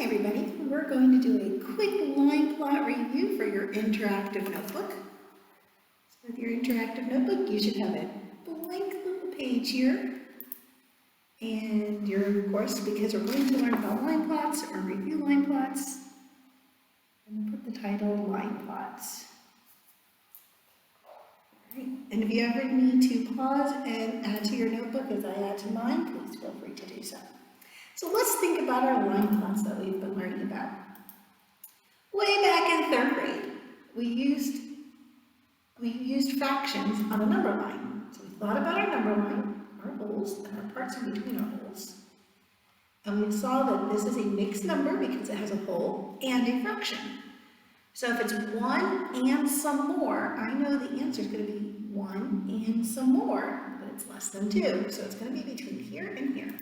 Hi everybody, we're going to do a quick line plot review for your interactive notebook. So with your interactive notebook, you should have a blank little page here. And you're, of course, because we're going to learn about line plots or review line plots, I'm going to put the title Line Plots. All right. And if you ever need to pause and add to your notebook as I add to mine, please feel free to do so. So let's think about our line plots that we've been learning about. Way back in 3rd grade, we used fractions on a number line. So we thought about our number line, our holes, and our parts in between our holes. And we saw that this is a mixed number because it has a whole and a fraction. So if it's 1 and some more, I know the answer is going to be 1 and some more, but it's less than 2. So it's going to be between here and here.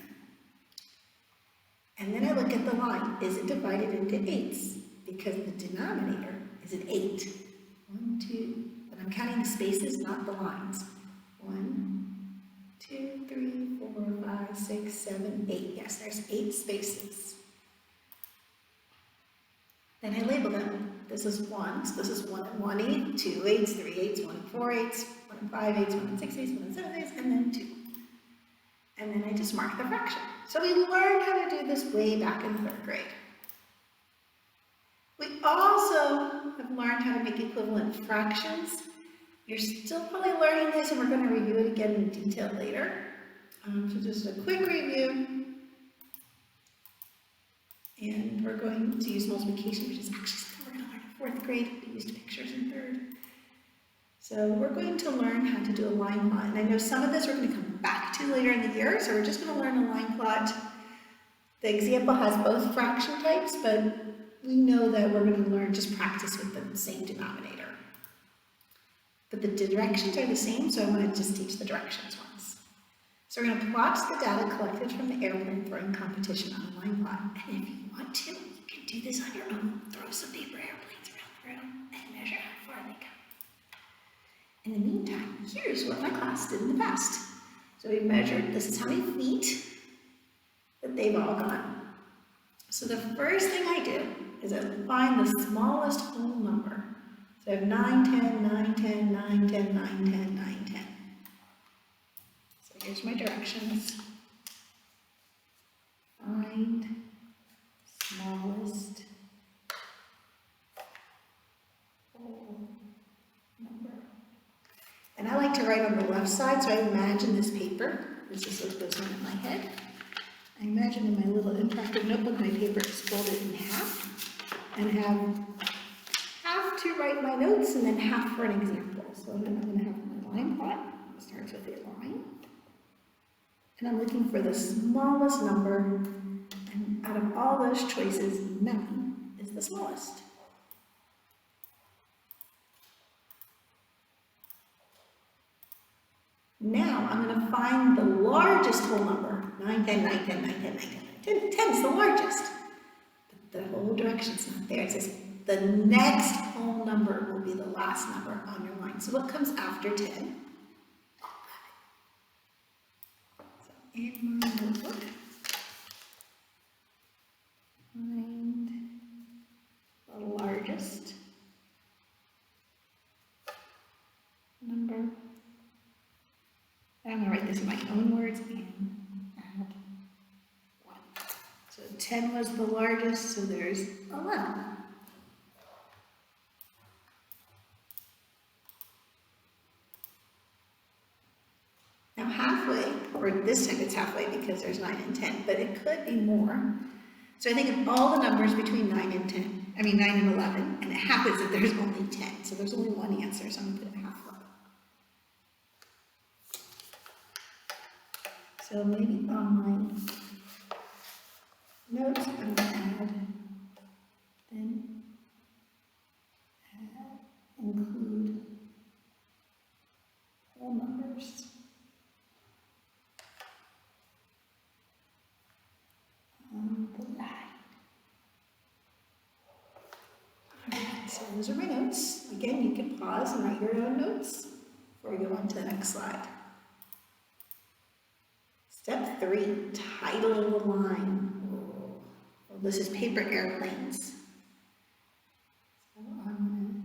And then I look at the line. Is it divided into 8s? Because the denominator is an 8. 1, 2, but I'm counting the spaces, not the lines. 1, 2, 3, 4, 5, 6, 7, 8. Yes, there's 8 spaces. Then I label them. This is 1, so this is 1 and 1 8, 2 8s, 3 8s, 1 and 4 8s, 1 and 5 8s, 1 and 6 8s, 1 and 7 8s, and then 2. And then I just mark the fraction. So we learned how to do this way back in 3rd grade. We also have learned how to make equivalent fractions. You're still probably learning this, and we're going to review it again in detail later. So just a quick review. And we're going to use multiplication, which is actually something we're going to learn in 4th grade. We used pictures in 3rd. So we're going to learn how to do a line plot. And I know some of this we're going to come back to later in the year, so we're just going to learn a line plot. The example has both fraction types, but we know that we're going to learn just practice with the same denominator. But the directions are the same, so I want to just teach the directions once. So we're going to plot the data collected from the airplane throwing competition on a line plot. And if you want to, you can do this on your own. Throw some paper airplanes around the room and measure how far they go. In the meantime, here's what my class did in the past. So we measured, this is how many feet that they've all gone. So the first thing I do is I find the smallest whole number. So I have 9, 10, 9, 10, 9, 10, 9, 10, 9, 10. So here's my directions. Find smallest whole number. And I like to write on the left side, so I imagine this paper. This is what goes on in my head. I imagine in my little interactive notebook, my paper is folded in half, and have half to write my notes, and then half for an example. So then I'm going to have my line plot. It starts with a line. And I'm looking for the smallest number, and out of all those choices, 9 is the smallest. Now I'm going to find the largest whole number. 9, 10, 9, 10, 9, 10, 9, 10, 9, 10. 10 is the largest. But the whole direction's not there. It says the next whole number will be the last number on your line. So what comes after 10? 11. So in my notebook, find the largest number. I'm going to write this in my own words and add 1. So 10 was the largest, so there's 11. Now halfway, or this time it's halfway because there's 9 and 10, but it could be more. So I think of all the numbers between 9 and 9 and 11, and it happens that there's only 10, so there's only one answer, so I'm going to put it halfway. So maybe on my notes, I'm going to include whole numbers. On the line. All right, so those are my notes. Again, you can pause and write your own notes before we go on to the next slide. Step 3, title the line. Well, this is paper airplanes. So I'm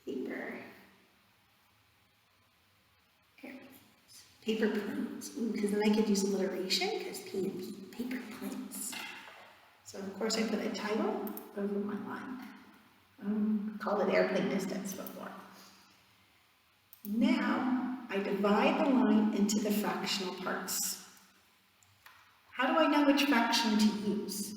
paper airplanes, paper planes. Because then I could use alliteration because P and P, paper planes. So of course I put a title over my line. Called it airplane distance before. Now I divide the line into the fractional parts. How do I know which fraction to use?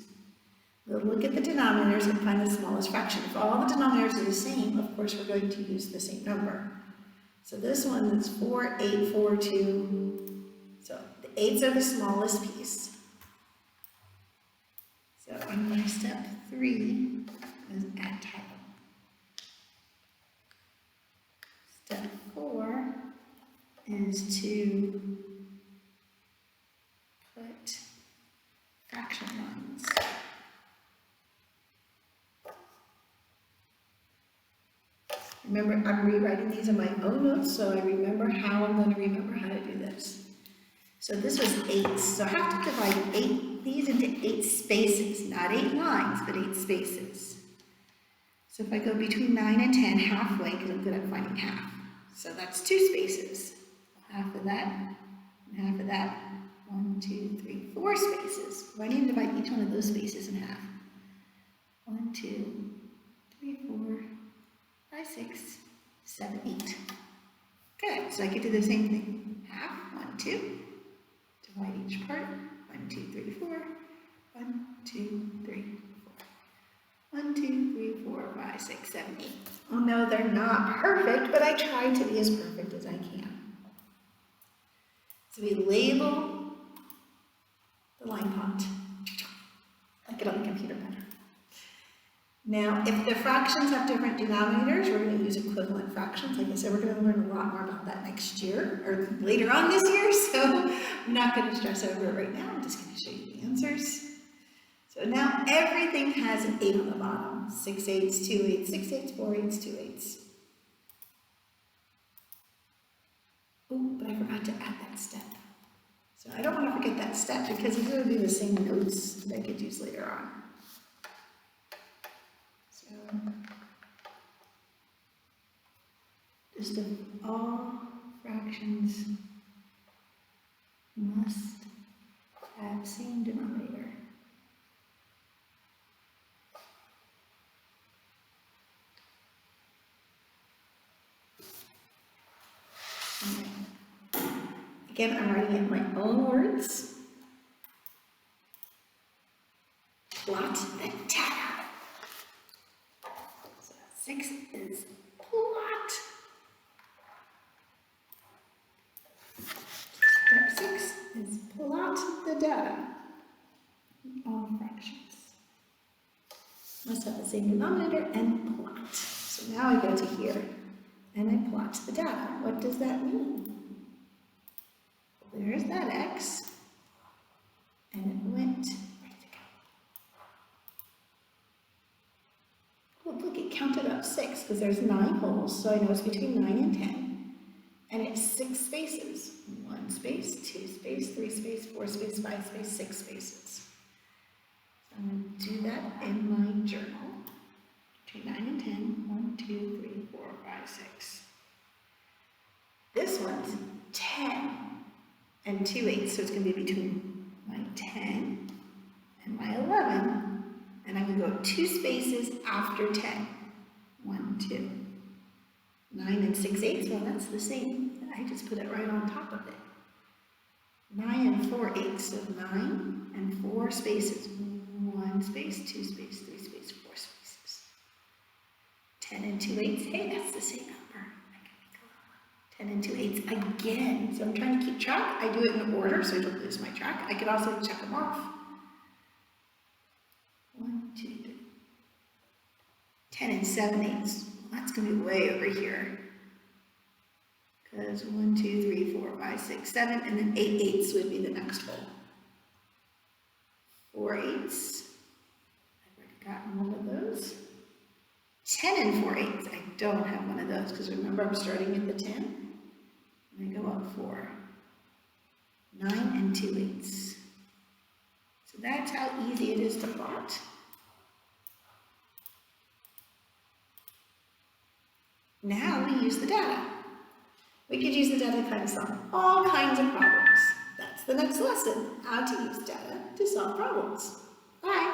We'll look at the denominators and find the smallest fraction. If all the denominators are the same, of course we're going to use the same number. So this one is 4, 8, 4, 2. So the 8s are the smallest piece. So in my step 3 is add title. Step 4 is to put fraction lines. Remember, I'm rewriting these in my own notes, so I remember how I'm going to remember how to do this. So this was 8, so I have to divide these into 8 spaces, not 8 lines, but 8 spaces. So if I go between 9 and 10, halfway, because I'm good at finding half. So that's 2 spaces. Half of that, and half of that. 1, 2, 3, 4 spaces. I need to divide each one of those spaces in half. 1, 2, 3, 4, 5, 6, 7, 8. Good, so I could do the same thing. Half, 1, 2. Divide each part. 1, 2, 3, 4. 1, 2, 3, 4. 1, 2, 3, 4, 5, 6, 7, 8. Oh no, they're not perfect, but I try to be as perfect as I can. So we label the line font. Like it on the computer better. Now, if the fractions have different denominators, we're going to use equivalent fractions. Like I said, we're going to learn a lot more about that next year, or later on this year, so I'm not going to stress over it right now. I'm just going to show you the answers. So now everything has an 8 on the bottom. 6 8s, 2 8s, 6 8s, 4 8s, 2 8s. Oh, but I forgot to add that step. So I don't want to forget that step because these will be the same notes that I could use later on. So, just all fractions must have same denominator. Again, I'm writing in my own words. Plot the data. So 6 is plot. Step 6 is plot the data. All fractions must have the same denominator and plot. So now I go to here and I plot the data. What does that mean? There's that X, and it went, where did it go? Oh, look, it counted up 6, because there's 9 holes, so I know it's between 9 and 10, and it's 6 spaces. 1 space, 2 space, 3 space, 4 space, 5 space, 6 spaces. So I'm going to do that in my journal. Between 9 and 10, 1, 2, 3, 4, 5, 6. This one's 10. And 2 8s, so it's going to be between my 10 and my 11. And I'm going to go 2 spaces after 10. 1, 2. 9 and 6 8s, well, that's the same. I just put it right on top of it. 9 and 4 8s, so 9 and 4 spaces. 1 space, 2 space, 3 space, 4 spaces. 10 and 2 8s, hey, that's the same number. 10 and 2 8s again. So I'm trying to keep track. I do it in order so I don't lose my track. I could also check them off. 1, 2, 3. 10 and 7 8s. Well, that's going to be way over here. Because 1, 2, 3, 4, 5, 6, 7, and then 8 8s would be the next hole. 4 8s. I've already gotten one of those. 10 and 4 8s. I don't have one of those because remember I'm starting at the 10. And I go up 4. 9 and 2 8s. That's how easy it is to plot. Now we use the data. We could use the data to kind of solve all kinds of problems. That's the next lesson, how to use data to solve problems. Bye.